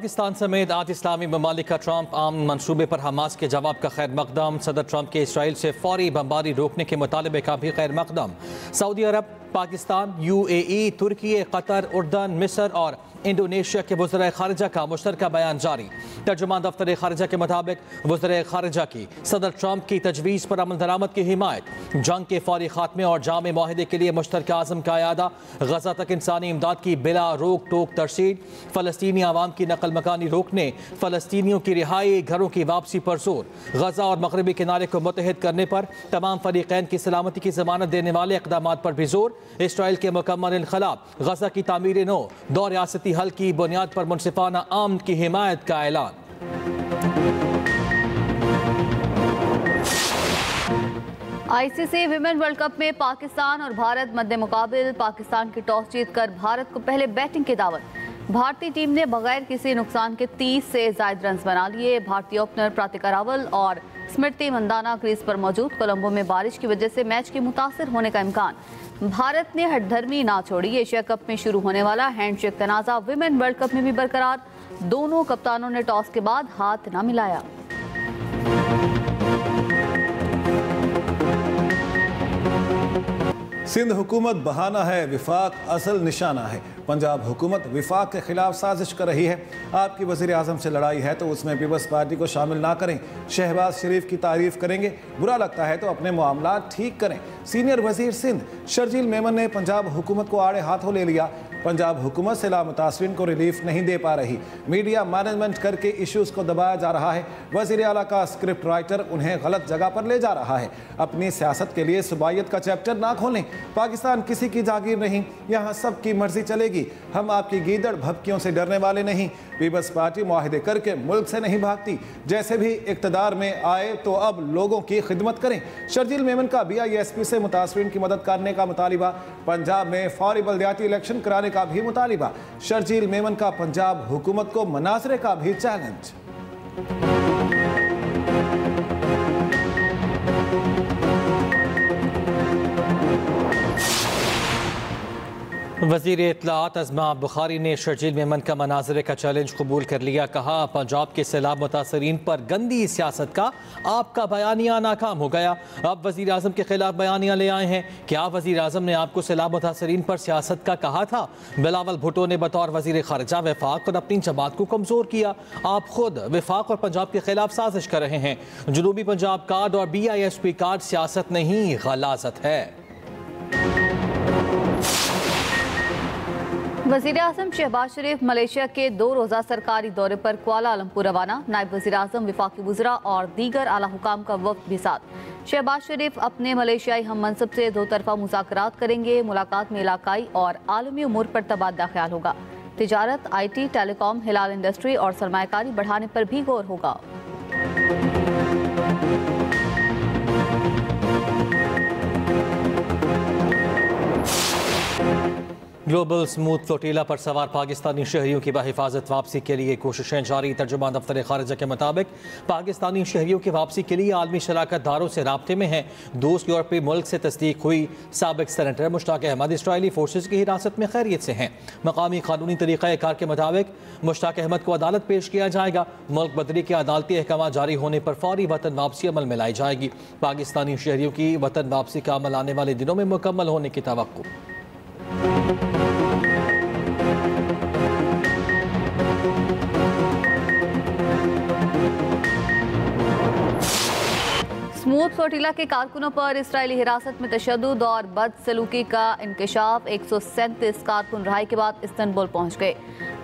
पाकिस्तान समेत 8 इस्लामी ममालिक का ट्रंप आम मनसूबे पर हमास के जवाब का खैर मकदम। सदर ट्रंप के इसराइल से फौरी बमबारी रोकने के मुतालबे का भी खैर मकदम। सऊदी अरब, पाकिस्तान, UAE, तुर्की, कतर, उर्दन, मिस्र और इंडोनेशिया के वज़ीर ख़ारिजा का मुश्तरका बयान जारी। तर्जुमान दफ्तर ख़ारिजा के मुताबिक वज़ीर ख़ारिजा की सदर ट्रंप की तजवीज़ पर अमल दरामद की हिमायत, जंग के फौरी खात्मे और जामे माहिदे के लिए मुश्तरका आज़म का अयादा, गजा तक इंसानी इमदाद की बिला रोक टोक तरसीद, फ़लस्तीनी आवाम की नकल मकानी रोकने, फ़लस्तीनियों की रिहाई, घरों की वापसी पर जोर, गजा और मगरबी किनारे को मुत्तहिद करने पर तमाम फरीक़ैन की सलामती की ज़मानत देने वाले इक़दाम पर भी जोर, इसराइल के मुकम्मल इनक़लाब, गजा की तामीर नो, दो रियासती हल की बुनियाद पर मुनसिफाना आम की हिमायत का ऐलान। ICC विमेन वर्ल्ड कप में पाकिस्तान और भारत मद्दे मुकाबिल। पाकिस्तान की टॉस जीतकर भारत को पहले बैटिंग की दावत। भारतीय टीम ने बगैर किसी नुकसान के 30 से ज़ायद रन बना लिए। भारतीय ओपनर प्रातिक रावल और स्मृति मंदाना क्रीज पर मौजूद। कोलंबो में बारिश की वजह से मैच के मुतासिर होने का इम्कान। भारत ने हठधर्मी ना छोड़ी। एशिया कप में शुरू होने वाला हैंडशेक तनाज़ा विमेन वर्ल्ड कप में भी बरकरार। दोनों कप्तानों ने टॉस के बाद हाथ न मिलाया। सिंध हुकूमत बहाना है, विफाक असल निशाना है। पंजाब हुकूमत विफाक के खिलाफ साजिश कर रही है। आपकी वज़ीर आज़म से लड़ाई है तो उसमें पीपल्स पार्टी को शामिल ना करें। शहबाज शरीफ की तारीफ करेंगे, बुरा लगता है तो अपने मामला ठीक करें। सीनियर वज़ीर सिंध शर्जील मेमन ने पंजाब हुकूमत को आड़े हाथों ले लिया। पंजाब हुकूमत सैलाब मुतासरीन को रिलीफ नहीं दे पा रही। मीडिया मैनेजमेंट करके इश्यूज़ को दबाया जा रहा है। वज़ीर आला का स्क्रिप्ट राइटर उन्हें गलत जगह पर ले जा रहा है। अपनी सियासत के लिए सुबाइयत का चैप्टर ना खोलें। पाकिस्तान किसी की जागीर नहीं, यहाँ सबकी मर्जी चलेगी। हम आपकी गीदड़ भभकियों से डरने वाले नहीं। पीपल्स पार्टी मुआहिदे करके मुल्क से नहीं भागती। जैसे भी इक़्तिदार में आए तो अब लोगों की खिदमत करें। शर्जील मेमन का BISP से मुतासरीन की मदद करने का मुतालिबा। पंजाब में फौरी बल्दियाती इलेक्शन कराने का भी मुतालिबा। शर्जील मेमन का पंजाब हुकूमत को मनासरे का भी चैलेंज। वज़ीर इत्तलाआत अज़मा बुखारी ने शर्जील मेमन का मनाजरे का चैलेंज कबूल कर लिया। कहा, पंजाब के सैलाब मुतासरीन पर गंदी सियासत का आपका बयानिया नाकाम हो गया। अब वज़ीर आज़म के खिलाफ बयानिया ले आए हैं। क्या वज़ीर आज़म ने आपको सैलाब मुतासरीन पर सियासत का कहा था? बिलावल भुट्टो ने बतौर वज़ीर ख़ारिजा वफाक और अपनी जमात को कमज़ोर किया। आप खुद वफाक और पंजाब के खिलाफ साजिश कर रहे हैं। जनूबी पंजाब कार्ड और BISP कार्ड सियासत नहीं, गलाज़त है। वज़ीर आज़म शहबाज शरीफ मलेशिया के 2 रोज़ा सरकारी दौरे पर कुआलालंपुर रवाना। नायब वज़ीर आज़म, वफाकी वज़रा और दीगर आला हुकाम का वफ़द भी साथ। शहबाज शरीफ अपने मलेशियाई हम मनसब से 2 तरफ़ा मुज़ाकरात करेंगे। मुलाकात में इलाकाई और आलमी उमूर पर तबादला ख्याल होगा। तिजारत, IT, टेलीकॉम, हिलाल इंडस्ट्री और सरमायाकारी बढ़ाने पर भी गौर होगा। ग्लोबल स्मूथ फ्लोटीला पर सवार पाकिस्तानी शहरियों की बाहिफाजत वापसी के लिए कोशिशें जारी। तर्जुमान दफ्तर ख़ारिजा के मुताबिक पाकिस्तानी शहरियों की वापसी के लिए आलमी शराकत दारों से राब्ते में हैं। दोस्त यूरोपीय मुल्क से तस्दीक हुई। साबिक सेनेटर मुश्ताक अहमद इसराइली फोर्सेज की हिरासत में खैरियत से हैं। मकामी कानूनी तरीक़ाकार के मुताबिक मुश्ताक अहमद को अदालत पेश किया जाएगा। मुल्क बदरी के अदालती अहकाम जारी होने पर फौरी वतन वापसी अमल में लाई जाएगी। पाकिस्तानी शहरियों की वतन वापसी का अमल आने वाले दिनों में मुकम्मल होने की तवक्को। स्मूथ फ्लोटीला के कारकुनों पर इसराइली हिरासत में तशद्दुद और बदसलूकी का इंकशाफ। 137 कारकुन रिहाई के बाद इस्तांबुल पहुंच गए।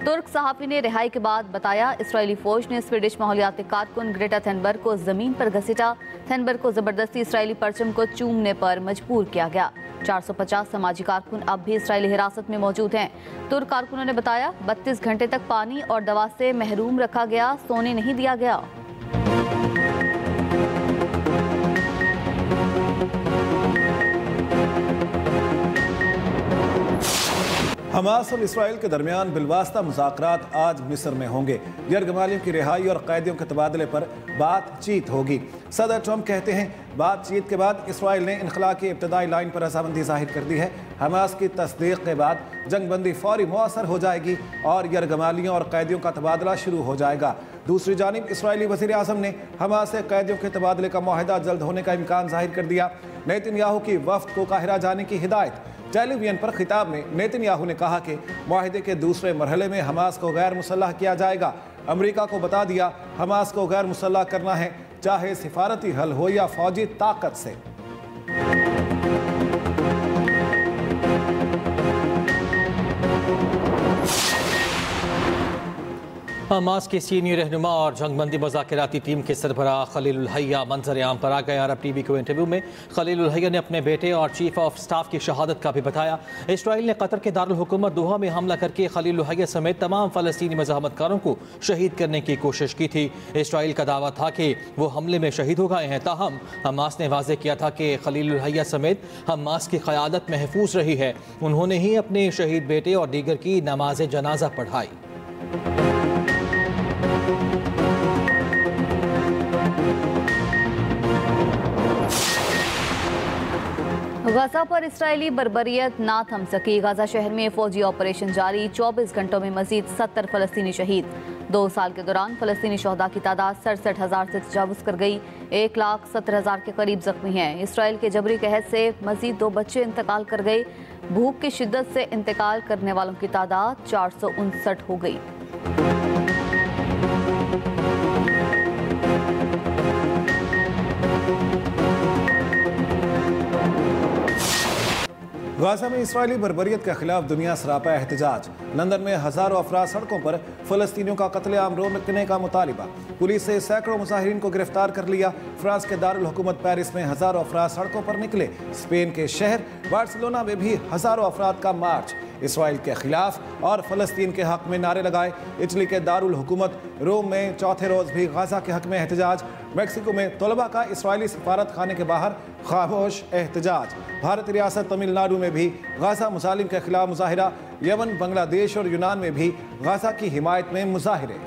तुर्क सहाफ़ी ने रिहाई के बाद बताया, इसराइली फौज ने स्वीडिश माहौलियाती कारकुन ग्रेटा थेनबर्ग को ज़मीन पर घसीटा। थेनबर्ग को ज़बरदस्ती इसराइली परचम को चूमने पर मजबूर किया गया। 450 समाजी कारकुन अब भी इसराइली हिरासत में मौजूद हैं। तुर्क कारकुनों ने बताया, 32 घंटे तक पानी और दवा से महरूम रखा गया, सोने नहीं दिया गया। हमास और इसराइल के दरमियान बिलवास्ता मुज़ाकरात आज मिस्र में होंगे। यरगमालियों की रिहाई और कैदियों के तबादले पर बातचीत होगी। सदर ट्रंप कहते हैं बातचीत के बाद इसराइल ने इनखला की इब्तदाई लाइन पर रजामंदी जाहिर कर दी है। हमास की तस्दीक के बाद जंगबंदी फौरी मुअस्सर हो जाएगी और यरगमालियों और कैदियों का तबादला शुरू हो जाएगा। दूसरी जानिब इसराइली वज़ीर आज़म ने हमास से कैदियों के तबादले का मुआहदा जल्द होने का इम्कान जाहिर कर दिया। नेतन्याहू की वफ्द को काहिरा जाने की हिदायत। टेलीविजन पर खिताब में नेतन्याहू ने कहा कि मुआहदे के दूसरे मरहले में हमास को गैर मुसल्लह किया जाएगा। अमेरिका को बता दिया हमास को गैर मुसल्लह करना है, चाहे सिफारती हल हो या फौजी ताकत से। हमास के सीनियर रहनुमा और जंगबंदी मुज़ाकराती टीम के सरबराह खलीलुल हैया मंजर आम पर आ गए। अरब टीवी को इंटरव्यू में खलीलुल हैया ने अपने बेटे और चीफ ऑफ स्टाफ की शहादत का भी बताया। इसराइल ने कतर के दारुल हुकूमत दोहा में हमला करके खलीलुल हैया समेत तमाम फ़लस्तीनी मज़ाहमतकारों को शहीद करने की कोशिश की थी। इसराइल का दावा था कि वो हमले में शहीद हो गए हैं, ताहम हमास ने वाज़ेह किया था कि खलीलुल हैया समेत हमास की क़यादत महफूज रही है। उन्होंने ही अपने शहीद बेटे और दीगर की नमाज जनाजा पढ़ाई। गजा पर इसराइली बर्बरियत ना थम सकी। गजा शहर में फौजी ऑपरेशन जारी, 24 घंटों में मजीद 70 फ़लस्तीनी शहीद। 2 साल के दौरान फ़लस्तीनी शहदा की तादाद 67,000 से तजावुज़ कर गई। 1,70,000 के करीब जख्मी हैं। इसराइल के जबरी कहत से मजीद 2 बच्चे इंतकाल कर गए। भूख की शिद्दत से इंतकाल करने वालों की तादाद 459 हो गई। गाजा में इसराइली बर्बरियत के खिलाफ दुनिया सरापा एहतजाज। लंदन में हजारों अफराद सड़कों पर फ़लस्तीनियों का कत्लेआम रोकने का मुतालिबा। पुलिस ने सैकड़ों मुजाहिरीन को गिरफ्तार कर लिया। फ्रांस के दारुल हुकूमत पेरिस में हजारों अफराद सड़कों पर निकले। स्पेन के शहर बार्सिलोना में भी हजारों अफराद का मार्च इसराइल के खिलाफ और फ़लस्तीन के हक में नारे लगाए। इटली के दारुल हुकूमत रोम में चौथे रोज़ भी गाजा के हक में एहतजाज। मेक्सिको में तलबा का इसराइली सफारत खाने के बाहर खामोश एहतजाज। भारत रियासत तमिलनाडु में भी गाजा मुजालिम के खिलाफ मुजाहिरा। यमन, बांग्लादेश और यूनान में भी गाजा की हिमायत में मुजाहिरे।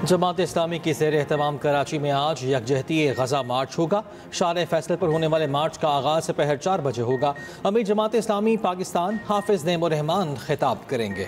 जमात इस्लामी की ज़ेर एहतमाम कराची में आज यकजहती गजा मार्च होगा। शार फैसल पर होने वाले मार्च का आगाज़ दोपहर 4 बजे होगा। अमीर जमात इस्लामी पाकिस्तान हाफिज नेमो रहमान खिताब करेंगे।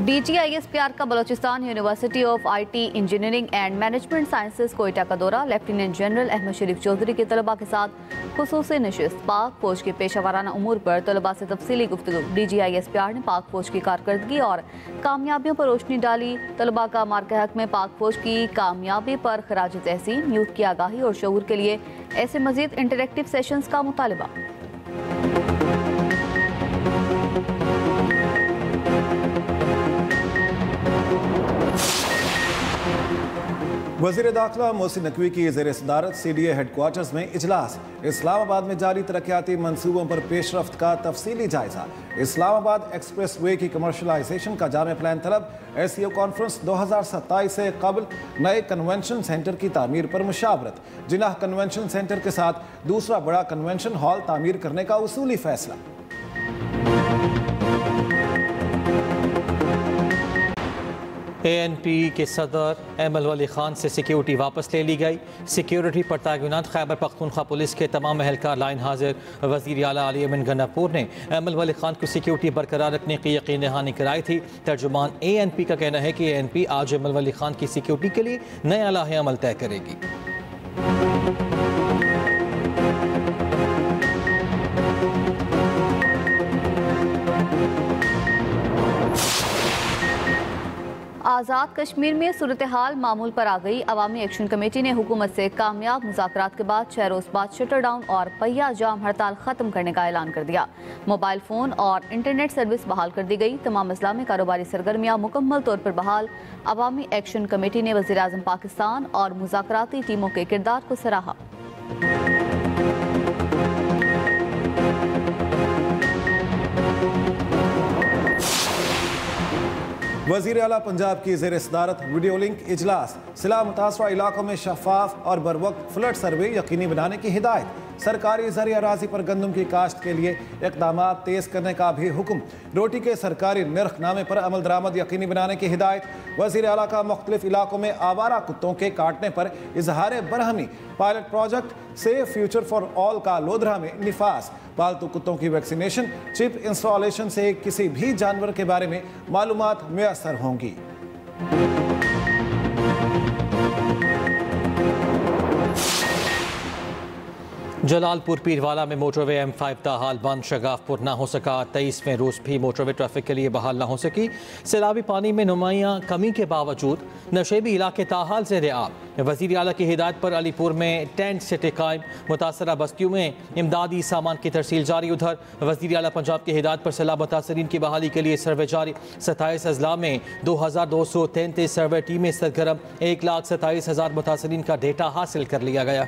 DGISPR का Balochistan university of IT engineering and management sciences Quetta का दौरा। लेफ्टिनेंट जनरल अहमद शरीफ चौधरी के तलबा के साथ खुसूसी नशिस्त। पाक फौज के पेशा वाराना उमूर पर तलबा से तफसीली गुफ्तगू। DGISPR ने पाक फौज की कारकर्दगी और कामयाबियों पर रोशनी डाली। तलबा का मार्के हक में पाक फौज की कामयाबी पर खराज तहसीन। यूथ की आगाही और शऊर के लिए ऐसे मजीद इंटरेक्टिव सेशंस का मुतालबा। वज़ीर दाखिला मोहसिन नकवी की ज़ेर सदारत CDA हेडक्वार्टर्स में इजलास। इस्लामाबाद में जारी तरक्याती मंसूबों पर पेशरफ्त का तफसीली जायजा। इस्लामाबाद एक्सप्रेस वे की कमर्शलाइजेशन का जामे प्लान तलब। SCO कॉन्फ्रेंस 2027 से कबल नए कन्वेंशन सेंटर की तामीर पर मुशावरत। जिनाह कन्वेंशन सेंटर के साथ दूसरा बड़ा कन्वेंशन हॉल तामीर करने का उसूली फैसला। ANP के सदर एमल वली खान से सिक्योरिटी वापस ले ली गई। सिक्योरिटी पर तैनात खैबर पख्तूनख्वा पुलिस के तमाम एहलकार लाइन हाजिर। वज़ीर आला अली अमीन गन्नापुर ने एमल वली खान को सिक्योरिटी बरकरार रखने की यकीन दहानी कराई थी। तर्जुमान ANP का कहना है कि ANP आज एमल वली खान की सिक्योरिटी के लिए नया लाहे अमल तय करेगी। आज़ाद कश्मीर में सूरत हाल मामूल पर आ गई। अवामी एक्शन कमेटी ने हुकूमत से कामयाब मुज़ाकरात के बाद 6 रोज़ बाद शटर डाउन और पहिया जाम हड़ताल ख़त्म करने का ऐलान कर दिया। मोबाइल फ़ोन और इंटरनेट सर्विस बहाल कर दी गई। तमाम इस्लामी कारोबारी सरगर्मियाँ मुकम्मल तौर पर बहाल। अवामी एक्शन कमेटी ने वज़ीर आज़म पाकिस्तान और मुज़ाकराती टीमों के किरदार को सराहा। वज़ीर आला पंजाब की ज़ेर सदारत वीडियो लिंक इजलास, सिला मुतासरा इलाकों में शफाफ और बरवक्त फ्लड सर्वे यकीनी बनाने की हिदायत, सरकारी ज़रिए अराज़ी पर गंदम की काश्त के लिए इक़दाम तेज़ करने का भी हुक्म, रोटी के सरकारी निर्खनामे पर अमल दरामद यकीनी बनाने की हिदायत, वज़ीर आला का मुख्तलिफ इलाकों में आवारा कुत्तों के काटने पर इजहार बरहमी, pilot project safe future for all का लोधरा में निफास, पालतू कुत्तों की वैक्सीनेशन, चिप इंस्टॉलेशन से किसी भी जानवर के बारे में मालूमात मुयस्सर होंगी। जलालपुर पीरवाला में मोटरवे M5 ताहाल बंद, शगाफपुर ना हो सका। 23वें रोज भी मोटरवे ट्रैफिक के लिए बहाल ना हो सकी। सैलाबी पानी में नुमाया कमी के बावजूद नशेबी इलाके ताहाल ज़ेर आब। वज़ीर आला की हिदायत पर अलीपुर में टेंट सिटी कायम, मुतासरा बस्तियों में इमदादी सामान की तरसील जारी। उधर वज़ीर आला पंजाब की हिदायत पर सैलाब मुतासरीन की बहाली के लिए सर्वे जारी। 27 अजला में 2233 सर्वे टीमें सरगर्म, 1,27,000 मुतासरीन का डेटा हासिल कर लिया गया।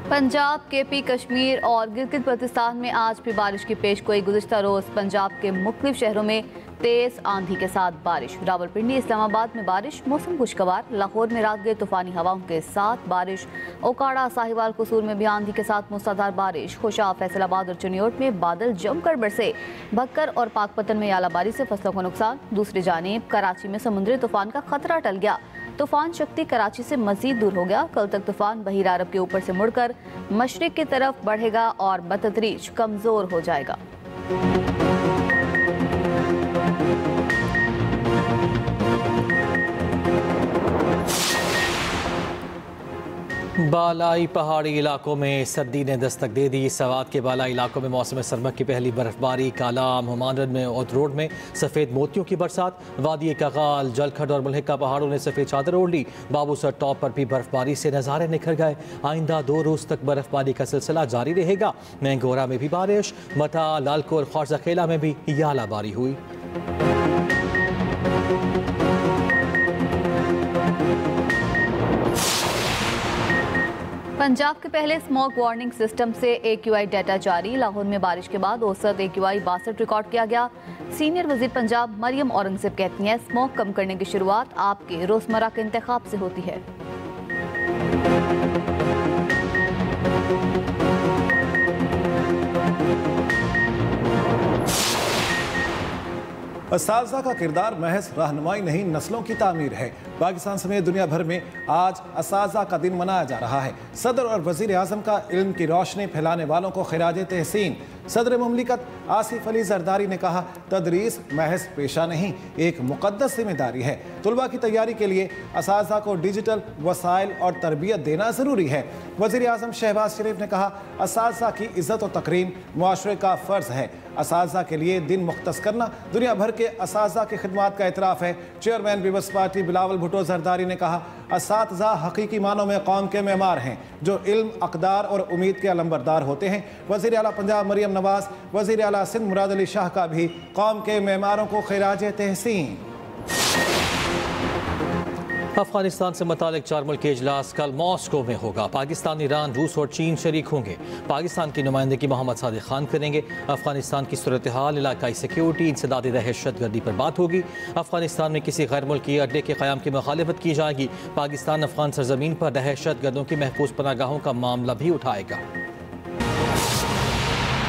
पंजाब, केपी, कश्मीर और गिलगित बल्तिस्तान में आज भी बारिश की पेशगोई। गुज़िश्ता रोज़ पंजाब के मुख्तलिफ शहरों में तेज़ आंधी के साथ बारिश। रावलपिंडी, इस्लामाबाद में बारिश, मौसम खुशगवार। लाहौर में रात गए तूफानी हवाओं के साथ बारिश। ओकाड़ा, साहिवाल, कसूर में भी आंधी के साथ मूसलाधार बारिश। खुशा, फैसलाबाद और चुनियोट में बादल जमकर बरसे। भक्कर और पाकपतन में आलाबारी से फसलों को नुकसान। दूसरी जानिब कराची में समुद्री तूफान का खतरा टल गया। तूफान शक्ति कराची से मजीद दूर हो गया। कल तक तूफान बहीर अरब के ऊपर से मुड़कर मशरिक की तरफ बढ़ेगा और बतदरीज कमजोर हो जाएगा। बालाई पहाड़ी इलाकों में सर्दी ने दस्तक दे दी। सवात के बालाई इलाकों में मौसम सरमा की पहली बर्फबारी। कालाम, हुमानरन में और रोड में सफ़ेद मोतियों की बरसात। वादी कगाल, जलखड और मुल्हिका पहाड़ों ने सफ़ेद चादर ओढ़ ली। बाबूसर टॉप पर भी बर्फबारी से नज़ारे निखर गए। आइंदा 2 रोज़ तक बर्फबारी का सिलसिला जारी रहेगा। मैंगोरा में भी बारिश। मता, लालकोर, ख्वारज़ाखेला में भी यालाबारी हुई। पंजाब के पहले स्मॉग वार्निंग सिस्टम से AQI डाटा जारी। लाहौर में बारिश के बाद औसत AQI 62 रिकॉर्ड किया गया। सीनियर वजीर पंजाब मरियम औरंगज़ेब कहती हैं, स्मॉग कम करने की शुरुआत आपके रोजमर्रा के इंतखाब से होती है। असातिज़ा का किरदार महज रहनुमाई नहीं, नस्लों की तामीर है। पाकिस्तान समेत दुनिया भर में आज असातिज़ा का दिन मनाया जा रहा है। सदर और वज़ीर आज़म का इल्म की रोशनी फैलाने वालों को खिराज तहसीन। सदर मुमलिकत आसिफ अली जरदारी ने कहा, तदरीस महज पेशा नहीं, एक मुक़द्दस जिम्मेदारी है। तुलबा की तैयारी के लिए असातिज़ा को डिजिटल वसाइल और तरबियत देना ज़रूरी है। वज़ीर आज़म शहबाज शरीफ ने कहा, असातिज़ा की इज़्ज़त और तकरीम मुआशरे का फ़र्ज़ है। असातिज़ा के लिए दिन मुख्तस करना दुनिया भर के असातिज़ा की खिदमत का एतराफ़ है। Chairman Peoples Party Bilawal Bhutto Zardari ने कहा, असातिज़ा हकीकी मानों में कौम के मेमार हैं, जो इल्म, अक़दार और उम्मीद के अलंबरदार होते हैं। वज़ीर आला पंजाब मरियम नवाज़, वज़ीर आला सिंध मुराद अली शाह का भी कौम के मेमारों को खिराज तहसीन। अफगानिस्तान से मुतालिक 4 मुल्की इजलास कल मॉस्को में होगा। पाकिस्तान, ईरान, रूस और चीन शरीक होंगे। पाकिस्तान की नुमाइंदगी मोहम्मद सादिक खान करेंगे। अफगानिस्तान की सूरत हाल, इलाकाई सिक्योरिटी, इंसदाद दहशतगर्दी पर बात होगी। अफगानिस्तान में किसी गैर मुल्की अड्डे के क़याम की मुखालिफत की जाएगी। पाकिस्तान अफगान सरजमीन पर दहशतगर्दों की महफूज पनागाहों का मामला भी उठाएगा।